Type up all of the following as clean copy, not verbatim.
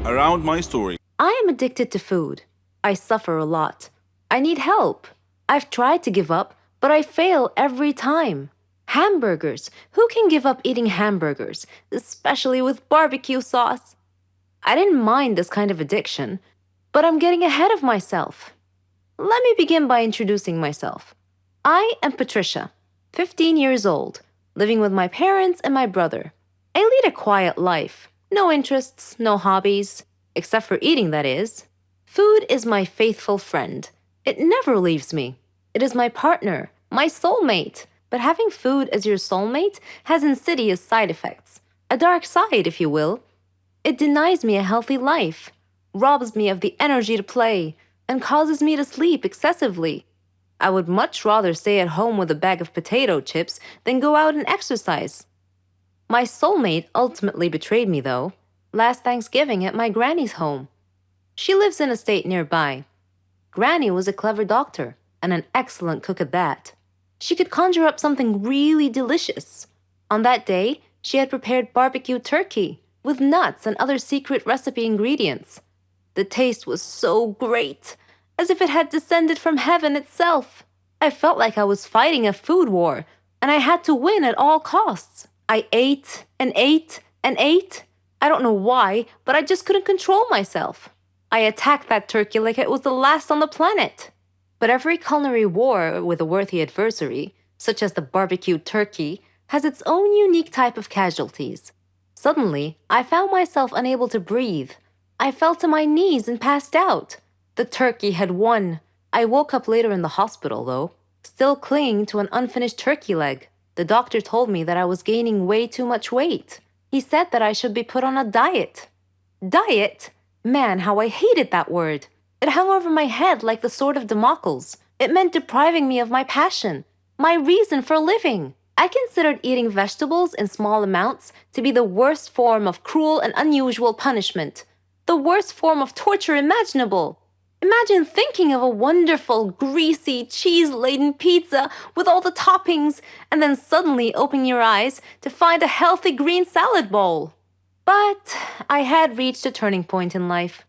around my story. I am addicted to food. I suffer a lot. I need help. I've tried to give up, but I fail every time. Hamburgers. Who can give up eating hamburgers, especially with barbecue sauce? I didn't mind this kind of addiction, but I'm getting ahead of myself. Let me begin by introducing myself. I am Patricia, 15 years old, living with my parents and my brother. I lead a quiet life. No interests, no hobbies, except for eating, that is. Food is my faithful friend. It never leaves me. It is my partner, my soulmate. But having food as your soulmate has insidious side effects. A dark side, if you will. It denies me a healthy life, robs me of the energy to play, and causes me to sleep excessively. I would much rather stay at home with a bag of potato chips than go out and exercise. My soulmate ultimately betrayed me, though, last Thanksgiving at my granny's home. She lives in a state nearby. Granny was a clever doctor and an excellent cook at that. She could conjure up something really delicious. On that day, she had prepared barbecue turkey with nuts and other secret recipe ingredients. The taste was so great, as if it had descended from heaven itself. I felt like I was fighting a food war, and I had to win at all costs. I ate and ate and ate. I don't know why, but I just couldn't control myself. I attacked that turkey like it was the last on the planet. But every culinary war with a worthy adversary, such as the barbecued turkey, has its own unique type of casualties. Suddenly, I found myself unable to breathe. I fell to my knees and passed out. The turkey had won. I woke up later in the hospital, though, still clinging to an unfinished turkey leg. The doctor told me that I was gaining way too much weight. He said that I should be put on a diet. Diet? Man, how I hated that word. It hung over my head like the sword of Damocles. It meant depriving me of my passion, my reason for living. I considered eating vegetables in small amounts to be the worst form of cruel and unusual punishment, the worst form of torture imaginable. Imagine thinking of a wonderful, greasy, cheese-laden pizza with all the toppings and then suddenly opening your eyes to find a healthy green salad bowl. But I had reached a turning point in life.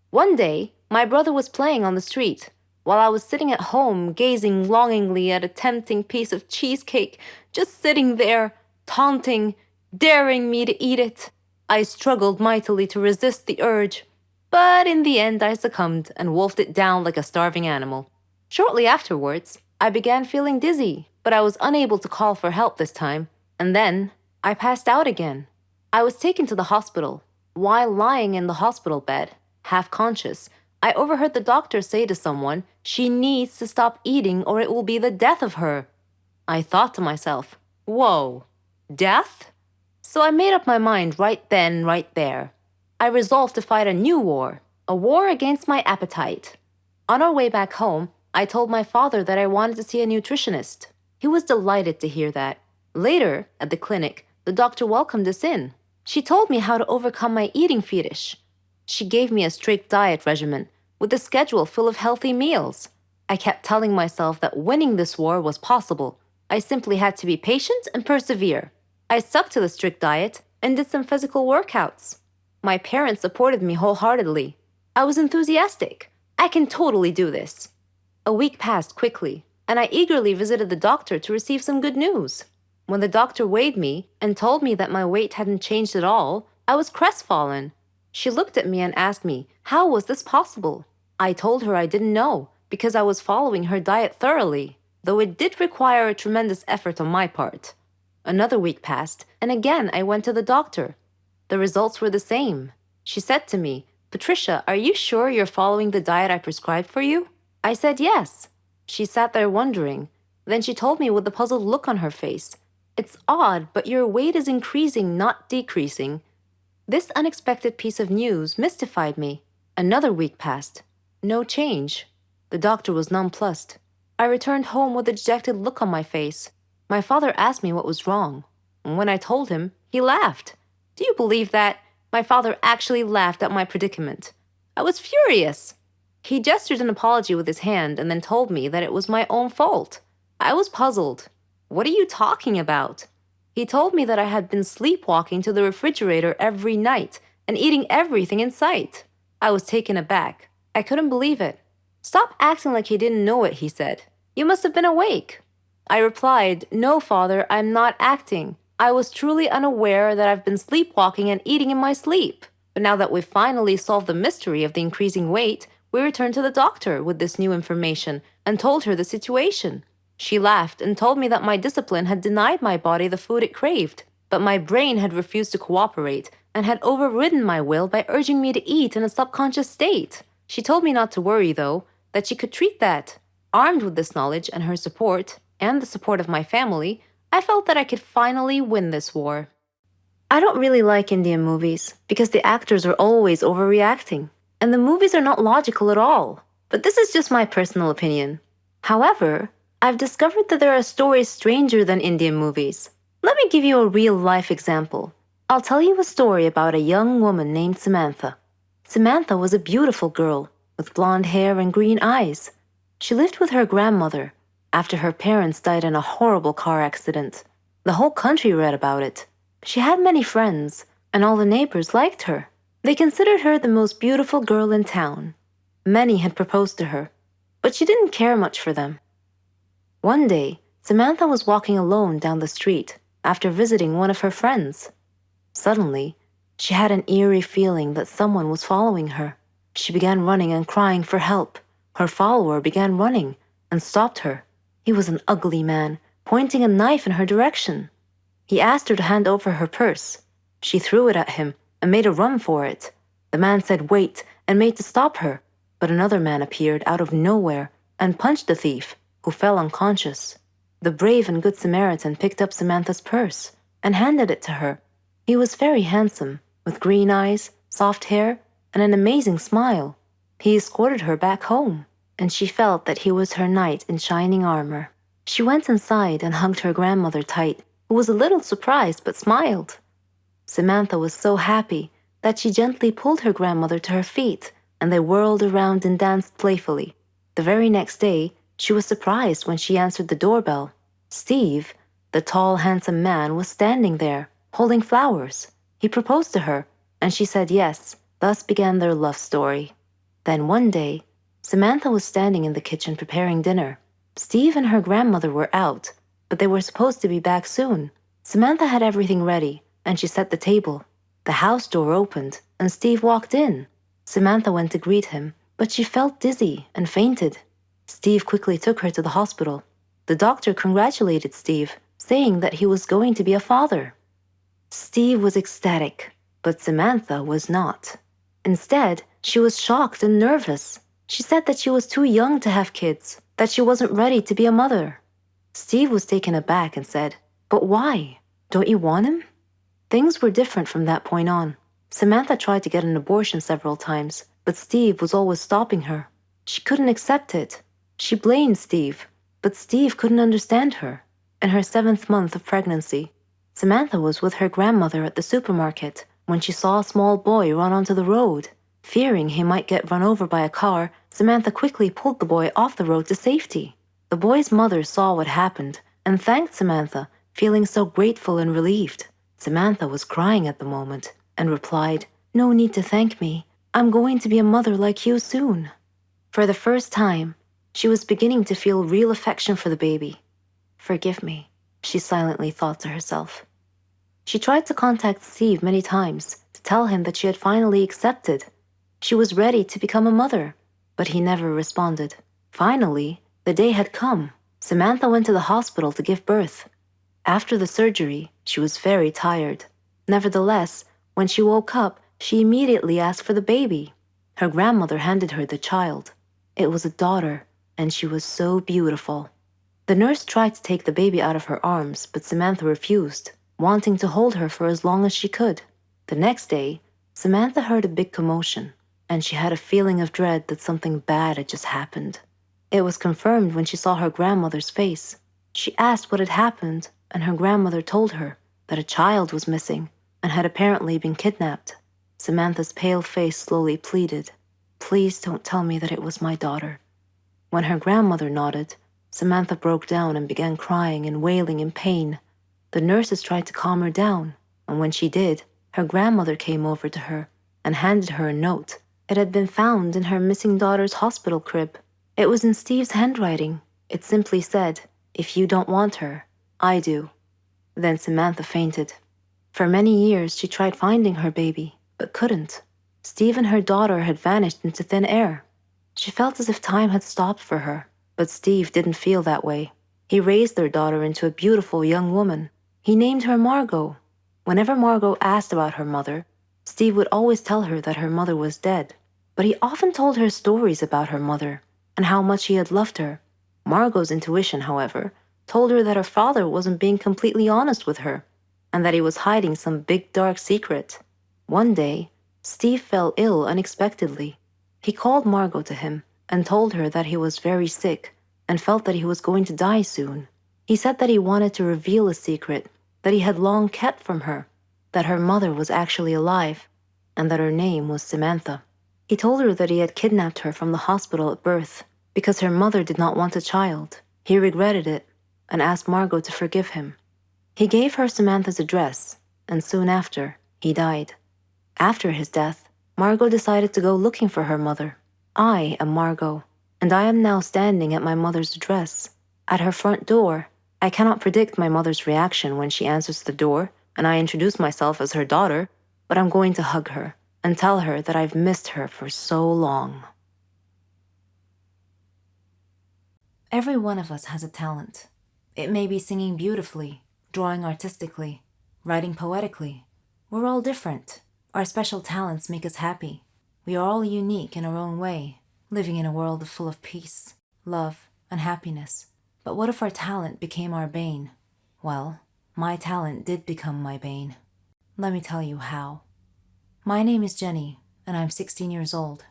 One day, my brother was playing on the street, while I was sitting at home gazing longingly at a tempting piece of cheesecake, just sitting there, taunting, daring me to eat it. I struggled mightily to resist the urge, but in the end I succumbed and wolfed it down like a starving animal. Shortly afterwards, I began feeling dizzy, but I was unable to call for help this time, and then I passed out again. I was taken to the hospital. While lying in the hospital bed, half conscious, I overheard the doctor say to someone, she needs to stop eating or it will be the death of her. I thought to myself, whoa, death? So I made up my mind right then, right there. I resolved to fight a new war, a war against my appetite. On our way back home, I told my father that I wanted to see a nutritionist. He was delighted to hear that. Later, at the clinic, the doctor welcomed us in. She told me how to overcome my eating fetish. She gave me a strict diet regimen with a schedule full of healthy meals. I kept telling myself that winning this war was possible. I simply had to be patient and persevere. I stuck to the strict diet and did some physical workouts. My parents supported me wholeheartedly. I was enthusiastic. I can totally do this. A week passed quickly, and I eagerly visited the doctor to receive some good news. When the doctor weighed me and told me that my weight hadn't changed at all, I was crestfallen. She looked at me and asked me, how was this possible? I told her I didn't know, because I was following her diet thoroughly, though it did require a tremendous effort on my part. Another week passed, and again I went to the doctor. The results were the same. She said to me, Patricia, are you sure you're following the diet I prescribed for you? I said yes. She sat there wondering. Then she told me with a puzzled look on her face, it's odd, but your weight is increasing, not decreasing. This unexpected piece of news mystified me. Another week passed. No change. The doctor was nonplussed. I returned home with a dejected look on my face. My father asked me what was wrong. And when I told him, he laughed. Do you believe that? My father actually laughed at my predicament. I was furious. He gestured an apology with his hand and then told me that it was my own fault. I was puzzled. What are you talking about? He told me that I had been sleepwalking to the refrigerator every night and eating everything in sight. I was taken aback. I couldn't believe it. Stop acting like you didn't know it, he said. You must have been awake. I replied, No, Father, I'm not acting. I was truly unaware that I've been sleepwalking and eating in my sleep. But now that we've finally solved the mystery of the increasing weight, we returned to the doctor with this new information and told her the situation. She laughed and told me that my discipline had denied my body the food it craved, but my brain had refused to cooperate and had overridden my will by urging me to eat in a subconscious state. She told me not to worry, though, that she could treat that. Armed with this knowledge and her support, and the support of my family, I felt that I could finally win this war. I don't really like Indian movies because the actors are always overreacting, and the movies are not logical at all. But this is just my personal opinion. However, I've discovered that there are stories stranger than Indian movies. Let me give you a real-life example. I'll tell you a story about a young woman named Samantha. Samantha was a beautiful girl with blonde hair and green eyes. She lived with her grandmother after her parents died in a horrible car accident. The whole country read about it. She had many friends, and all the neighbors liked her. They considered her the most beautiful girl in town. Many had proposed to her, but she didn't care much for them. One day, Samantha was walking alone down the street after visiting one of her friends. Suddenly, she had an eerie feeling that someone was following her. She began running and crying for help. Her follower began running and stopped her. He was an ugly man, pointing a knife in her direction. He asked her to hand over her purse. She threw it at him and made a run for it. The man said wait and made to stop her, but another man appeared out of nowhere and punched the thief, who fell unconscious. The brave and good Samaritan picked up Samantha's purse and handed it to her. He was very handsome, with green eyes, soft hair, and an amazing smile. He escorted her back home, and she felt that he was her knight in shining armor. She went inside and hugged her grandmother tight, who was a little surprised but smiled. Samantha was so happy that she gently pulled her grandmother to her feet, and they whirled around and danced playfully. The very next day, she was surprised when she answered the doorbell. Steve, the tall, handsome man, was standing there, holding flowers. He proposed to her, and she said yes. Thus began their love story. Then one day, Samantha was standing in the kitchen preparing dinner. Steve and her grandmother were out, but they were supposed to be back soon. Samantha had everything ready, and she set the table. The house door opened, and Steve walked in. Samantha went to greet him, but she felt dizzy and fainted. Steve quickly took her to the hospital. The doctor congratulated Steve, saying that he was going to be a father. Steve was ecstatic, but Samantha was not. Instead, she was shocked and nervous. She said that she was too young to have kids, that she wasn't ready to be a mother. Steve was taken aback and said, But why? Don't you want him? Things were different from that point on. Samantha tried to get an abortion several times, but Steve was always stopping her. She couldn't accept it. She blamed Steve, but Steve couldn't understand her. In her 7th month of pregnancy, Samantha was with her grandmother at the supermarket when she saw a small boy run onto the road. Fearing he might get run over by a car, Samantha quickly pulled the boy off the road to safety. The boy's mother saw what happened and thanked Samantha, feeling so grateful and relieved. Samantha was crying at the moment and replied, No need to thank me. I'm going to be a mother like you soon. For the first time, she was beginning to feel real affection for the baby. Forgive me, she silently thought to herself. She tried to contact Steve many times to tell him that she had finally accepted. She was ready to become a mother, but he never responded. Finally, the day had come. Samantha went to the hospital to give birth. After the surgery, she was very tired. Nevertheless, when she woke up, she immediately asked for the baby. Her grandmother handed her the child. It was a daughter, and she was so beautiful. The nurse tried to take the baby out of her arms, but Samantha refused, wanting to hold her for as long as she could. The next day, Samantha heard a big commotion, and she had a feeling of dread that something bad had just happened. It was confirmed when she saw her grandmother's face. She asked what had happened, and her grandmother told her that a child was missing and had apparently been kidnapped. Samantha's pale face slowly pleaded, Please don't tell me that it was my daughter. When her grandmother nodded, Samantha broke down and began crying and wailing in pain. The nurses tried to calm her down, and when she did, her grandmother came over to her and handed her a note. It had been found in her missing daughter's hospital crib. It was in Steve's handwriting. It simply said, "If you don't want her, I do." Then Samantha fainted. For many years, she tried finding her baby, but couldn't. Steve and her daughter had vanished into thin air. She felt as if time had stopped for her, but Steve didn't feel that way. He raised their daughter into a beautiful young woman. He named her Margot. Whenever Margot asked about her mother, Steve would always tell her that her mother was dead. But he often told her stories about her mother and how much he had loved her. Margot's intuition, however, told her that her father wasn't being completely honest with her and that he was hiding some big dark secret. One day, Steve fell ill unexpectedly. He called Margot to him and told her that he was very sick and felt that he was going to die soon. He said that he wanted to reveal a secret that he had long kept from her, that her mother was actually alive, and that her name was Samantha. He told her that he had kidnapped her from the hospital at birth because her mother did not want a child. He regretted it and asked Margot to forgive him. He gave her Samantha's address, and soon after, he died. After his death, Margot decided to go looking for her mother. I am Margot, and I am now standing at my mother's address. At her front door, I cannot predict my mother's reaction when she answers the door and I introduce myself as her daughter, but I'm going to hug her and tell her that I've missed her for so long. Every one of us has a talent. It may be singing beautifully, drawing artistically, writing poetically. We're all different. Our special talents make us happy. We are all unique in our own way, living in a world full of peace, love, and happiness. But what if our talent became our bane? Well, my talent did become my bane. Let me tell you how. My name is Jenny, and I'm 16 years old.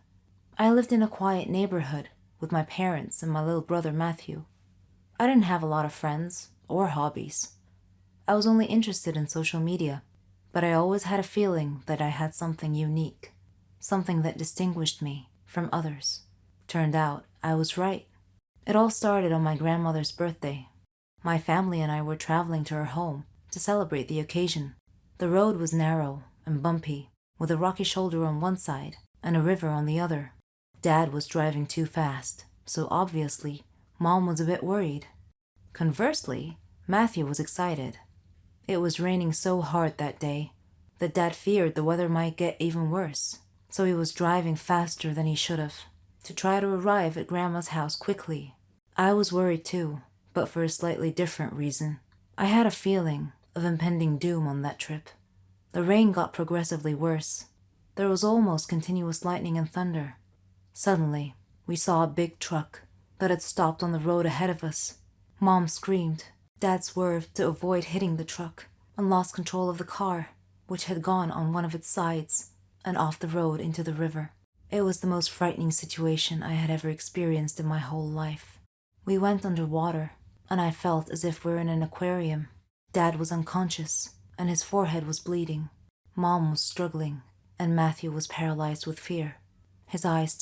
I lived in a quiet neighborhood with my parents and my little brother Matthew. I didn't have a lot of friends or hobbies. I was only interested in social media, but I always had a feeling that I had something unique, something that distinguished me from others. Turned out I was right. It all started on my grandmother's birthday. My family and I were traveling to her home to celebrate the occasion. The road was narrow and bumpy, with a rocky shoulder on one side and a river on the other. Dad was driving too fast, so obviously, Mom was a bit worried. Conversely, Matthew was excited. It was raining so hard that day that Dad feared the weather might get even worse, so he was driving faster than he should have to try to arrive at Grandma's house quickly. I was worried too, but for a slightly different reason. I had a feeling of impending doom on that trip. The rain got progressively worse. There was almost continuous lightning and thunder. Suddenly, we saw a big truck that had stopped on the road ahead of us. Mom screamed. Dad swerved to avoid hitting the truck and lost control of the car, which had gone on one of its sides and off the road into the river. It was the most frightening situation I had ever experienced in my whole life. We went underwater, and I felt as if we were in an aquarium. Dad was unconscious, and his forehead was bleeding. Mom was struggling, and Matthew was paralyzed with fear. His eyes